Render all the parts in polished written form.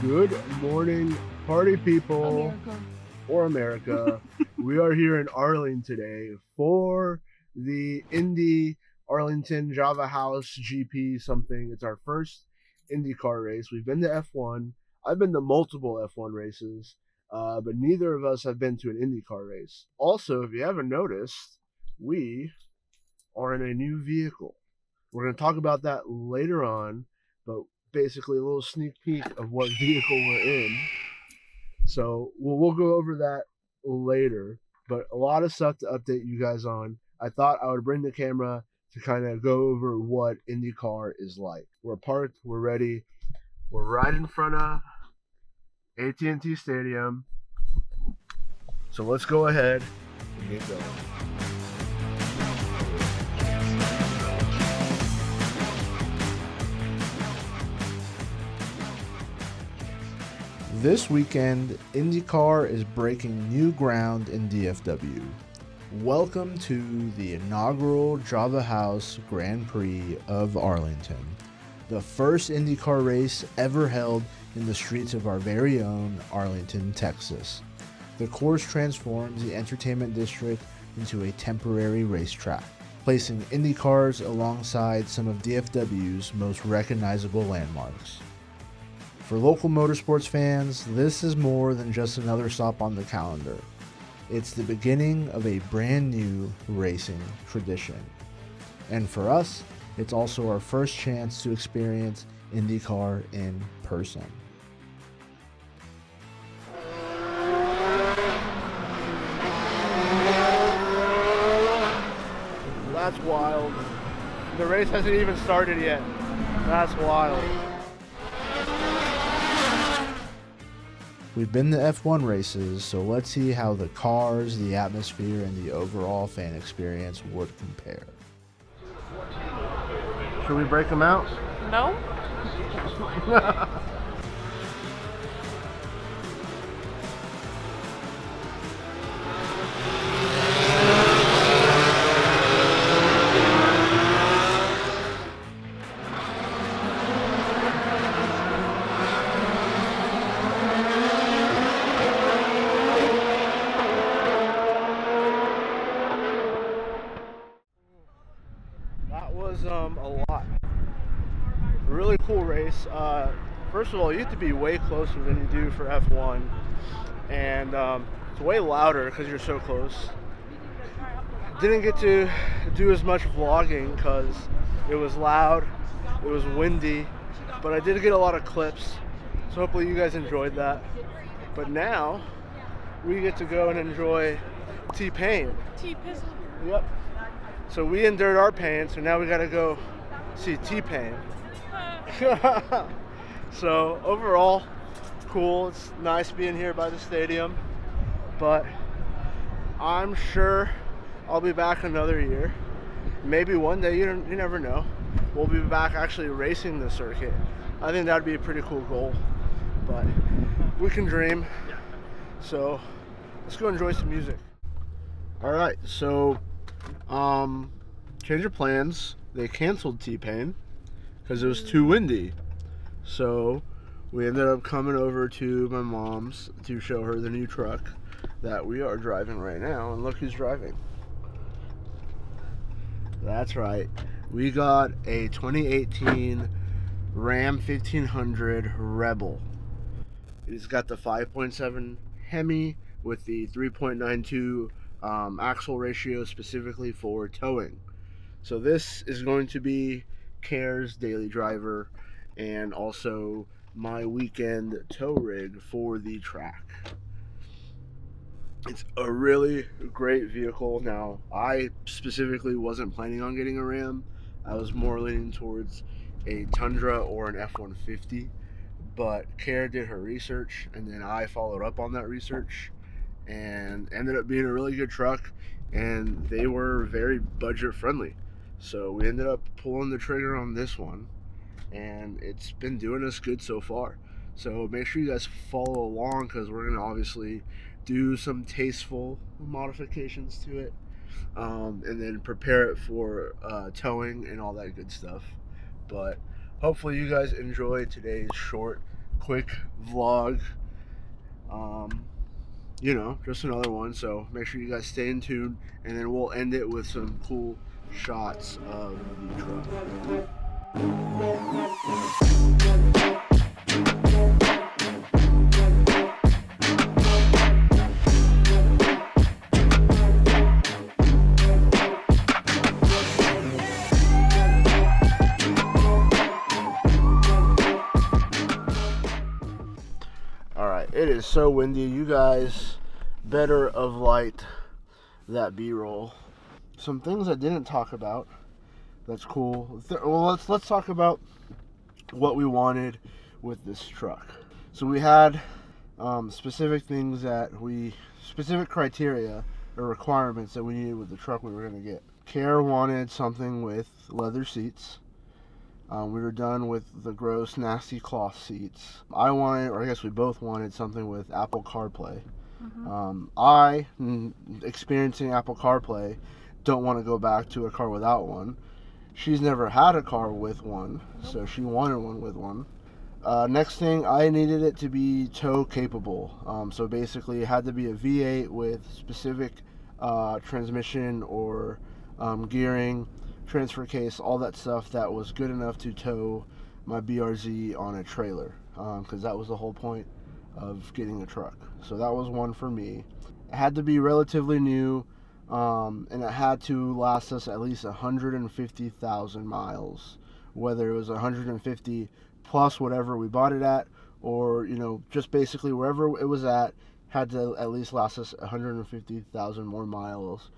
Good morning, party people, America. or America. We are here in Arlington today for the Indy Arlington Java House GP something. It's our first INDYCAR race. We've been to F1. I've been to multiple F1 races, but neither of us have been to an INDYCAR race. Also, if you haven't noticed, we are in a new vehicle. We're going to talk about that later on, but basically a little sneak peek of what vehicle we're in. So we'll go over that later, but a lot of stuff to update you guys on. I thought I would bring the camera to kind of go over what INDYCAR is like. We're parked, we're ready. We're right in front of AT&T Stadium. So let's go ahead and get going. This weekend, INDYCAR is breaking new ground in DFW. Welcome to the inaugural Java House Grand Prix of Arlington, the first INDYCAR race ever held in the streets of our very own Arlington, Texas. The course transforms the entertainment district into a temporary racetrack, placing INDYCARs alongside some of DFW's most recognizable landmarks. For local motorsports fans, this is more than just another stop on the calendar. It's the beginning of a brand new racing tradition. And for us, it's also our first chance to experience INDYCAR in person. That's wild. The race hasn't even started yet. That's wild. We've been to F1 races, so let's see how the cars, the atmosphere, and the overall fan experience would compare. Should we break them out? No? That was a lot. Really cool race. First of all, you have to be way closer than you do for F1, and it's way louder because you're so close. Didn't get to do as much vlogging because it was loud, it was windy, but I did get a lot of clips, so hopefully you guys enjoyed that. But now we get to go and enjoy T-Pain. T-Pizzle. Yep. So we endured our pain, so now we gotta go see T-Pain. So overall, cool. It's nice being here by the stadium, but I'm sure I'll be back another year. Maybe one day, you never know. We'll be back actually racing the circuit. I think that'd be a pretty cool goal, but we can dream. So let's go enjoy some music. All right, so change of plans. They canceled T-Pain because it was too windy. So we ended up coming over to my mom's to show her the new truck that we are driving right now. And look who's driving. That's right. We got a 2018 Ram 1500 Rebel. It's got the 5.7 Hemi with the 3.92 axle ratio specifically for towing. So this is going to be Care's daily driver and also my weekend tow rig for the track. It's a really great vehicle. Now, I specifically wasn't planning on getting a Ram. I was more leaning towards a Tundra or an F-150, but Care did her research and then I followed up on that research and ended up being a really good truck, and they were very budget friendly. So we ended up pulling the trigger on this one, and it's been doing us good so far. So make sure you guys follow along because we're going to obviously do some tasteful modifications to it, and then prepare it for towing and all that good stuff. But hopefully you guys enjoy today's short quick vlog. You know, just another one. So make sure you guys stay in tune, and then we'll end it with some cool shots of the truck. Alright, it is so windy. You guys better of light that B-roll. Some things I didn't talk about that's cool. Well, let's talk about what we wanted with this truck. So we had specific criteria or requirements that we needed with the truck we were going to get. Kara wanted something with leather seats. We were done with the gross, nasty cloth seats. I wanted, or I guess we both wanted, something with Apple CarPlay. Experiencing Apple CarPlay, don't want to go back to a car without one. She's never had a car with one, so she wanted one with one. Next thing, I needed it to be tow capable. So basically, it had to be a V8 with specific transmission or gearing, transfer case, all that stuff that was good enough to tow my BRZ on a trailer, because that was the whole point of getting a truck. So that was one for me. It had to be relatively new, and it had to last us at least 150,000 miles, whether it was 150 plus whatever we bought it at, or, you know, just basically wherever it was at, had to at least last us 150,000 more miles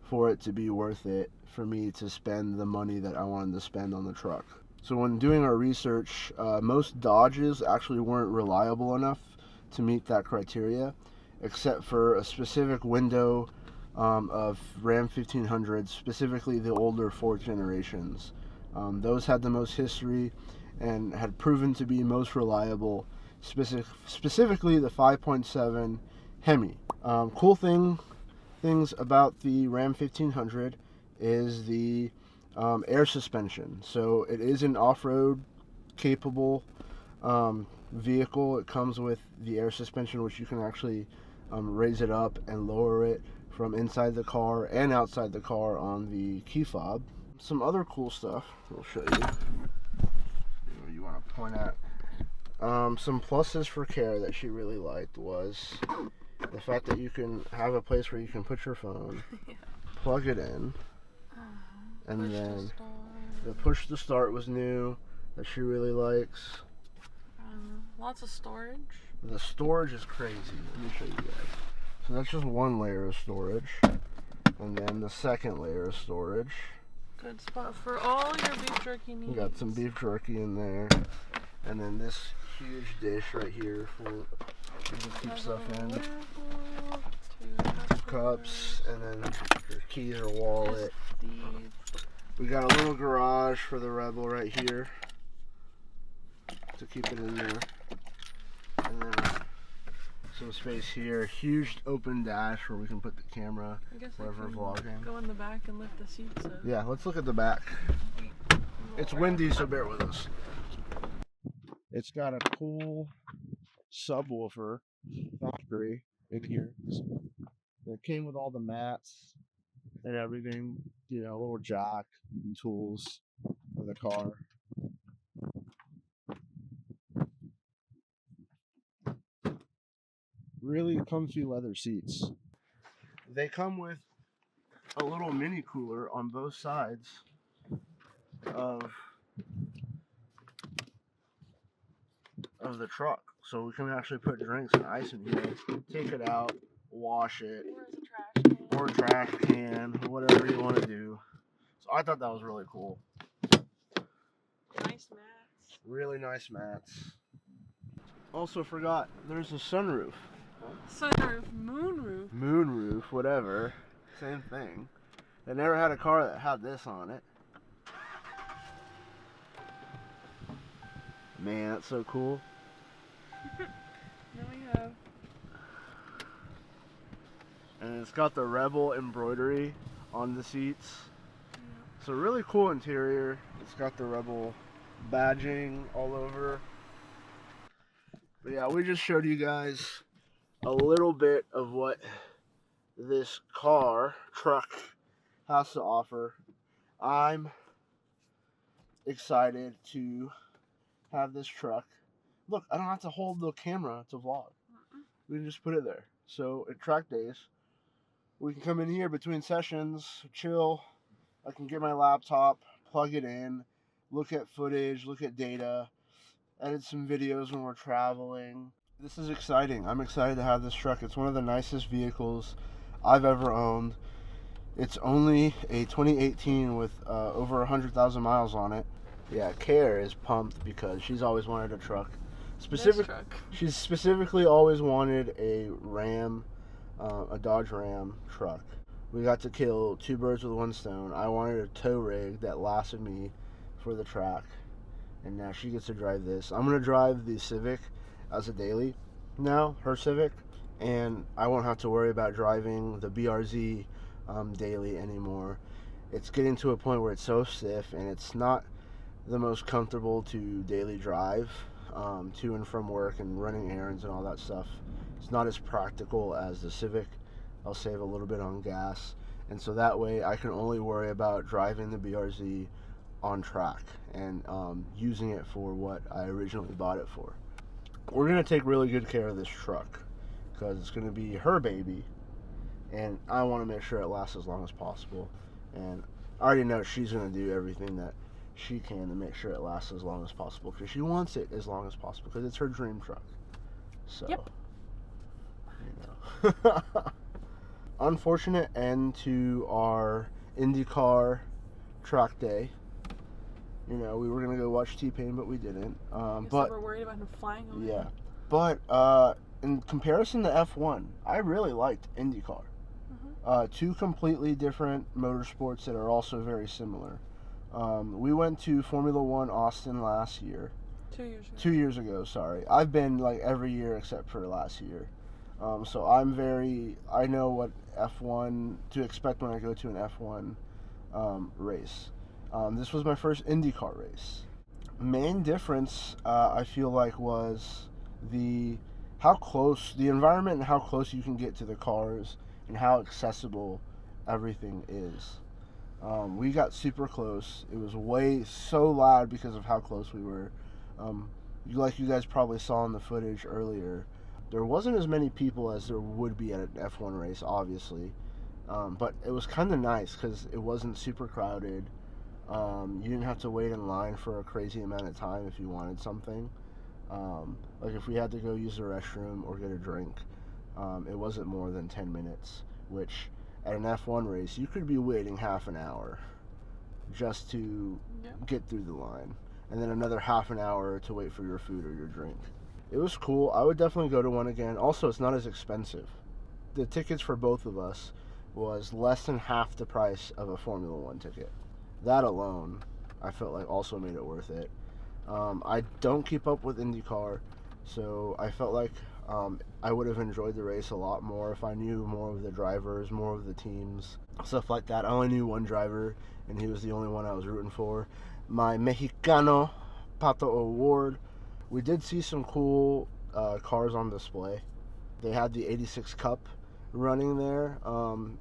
for it to be worth it for me to spend the money that I wanted to spend on the truck. So when doing our research, most Dodges actually weren't reliable enough to meet that criteria, except for a specific window of Ram 1500s, specifically the older 4th generations. Those had the most history and had proven to be most reliable, specifically the 5.7 Hemi. Cool things about the Ram 1500 is the air suspension. So it is an off-road capable vehicle. It comes with the air suspension, which you can actually raise it up and lower it from inside the car and outside the car on the key fob. Some other cool stuff I'll show you. You want to point at. Some pluses for Kara that she really liked was the fact that you can have a place where you can put your phone, plug it in, and then the push to start was new that she really likes. Lots of storage. The storage is crazy. Let me show you guys. So that's just one layer of storage, and then the second layer of storage. Good spot for all your beef jerky needs. You got some beef jerky in there, and then this huge dish right here for you can keep stuff in. Two cups, and then your keys or wallet. We got a little garage for the Rebel right here to keep it in there, and then some space here. Huge open dash where we can put the camera wherever vlogging. Go in the back and lift the seats up. Yeah, let's look at the back. It's windy, so bear with us. It's got a cool subwoofer factory in here. It came with all the mats and everything, you know, a little jack and tools for the car. Really comfy leather seats. They come with a little mini cooler on both sides of the truck, so we can actually put drinks and ice in here, take it out, wash it, or a trash can, whatever you want to do. So I thought that was really cool. Nice mats. Really nice mats. Also forgot, there's a sunroof. Sunroof, moonroof. Moonroof, whatever. Same thing. I never had a car that had this on it. Man, that's so cool. Now we have. And it's got the Rebel embroidery on the seats. Yeah. So really cool interior. It's got the Rebel badging all over. But yeah, we just showed you guys a little bit of what this truck has to offer. I'm excited to have this truck. Look, I don't have to hold the camera to vlog. We can just put it there. So at track days, we can come in here between sessions, chill. I can get my laptop, plug it in, look at footage, look at data, edit some videos when we're traveling. This is exciting. I'm excited to have this truck. It's one of the nicest vehicles I've ever owned. It's only a 2018 with over 100,000 miles on it. Yeah, Care is pumped because she's always wanted a truck. She's specifically always wanted a Ram, a Dodge Ram truck. We got to kill two birds with one stone. I wanted a tow rig that lasted me for the track, and now she gets to drive this. I'm going to drive the Civic as a daily now, her Civic, and I won't have to worry about driving the BRZ daily anymore. It's getting to a point where it's so stiff and it's not the most comfortable to daily drive to and from work and running errands and all that stuff. It's not as practical as the Civic. I'll save a little bit on gas, and so that way I can only worry about driving the BRZ on track and using it for what I originally bought it for. We're going to take really good care of this truck because it's going to be her baby, and I want to make sure it lasts as long as possible. And I already know she's going to do everything that she can to make sure it lasts as long as possible because she wants it as long as possible because it's her dream truck. So, yep. You know. Unfortunate end to our INDYCAR track day. You know, we were going to go watch T-Pain, but we didn't. But we're worried about him flying over. Yeah. But in comparison to F1, I really liked INDYCAR. Two completely different motorsports that are also very similar. We went to Formula One Austin last year. 2 years ago. 2 years ago, sorry. I've been like every year except for last year. So I know what F1 to expect when I go to an F1 race. This was my first INDYCAR race. Main difference, I feel like, was the environment and how close you can get to the cars and how accessible everything is. We got super close. It was so loud because of how close we were. Like you guys probably saw in the footage earlier, there wasn't as many people as there would be at an F1 race, obviously. But it was kind of nice because it wasn't super crowded. You didn't have to wait in line for a crazy amount of time if you wanted something. Like if we had to go use the restroom or get a drink, it wasn't more than 10 minutes, which at an F1 race, you could be waiting half an hour just to get through the line, and then another half an hour to wait for your food or your drink. It was cool. I would definitely go to one again. Also, it's not as expensive. The tickets for both of us was less than half the price of a Formula One ticket. That alone, I felt like also made it worth it. I don't keep up with INDYCAR, so I felt like I would have enjoyed the race a lot more if I knew more of the drivers, more of the teams, stuff like that. I only knew one driver, and he was the only one I was rooting for. My Mexicano Pato Award. We did see some cool cars on display. They had the 86 Cup running there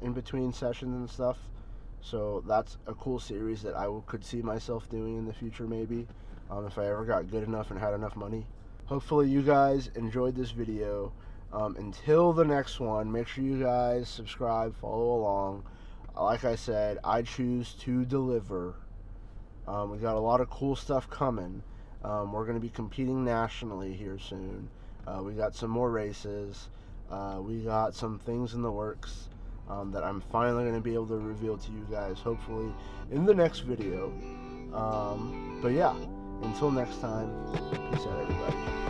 in between sessions and stuff. So that's a cool series that I could see myself doing in the future maybe, if I ever got good enough and had enough money. Hopefully you guys enjoyed this video. Until the next one, make sure you guys subscribe, follow along. Like I said, I choose to deliver. We got a lot of cool stuff coming. We're going to be competing nationally here soon. We got some more races. We got some things in the works that I'm finally going to be able to reveal to you guys, hopefully, in the next video. But yeah, until next time, peace out, everybody.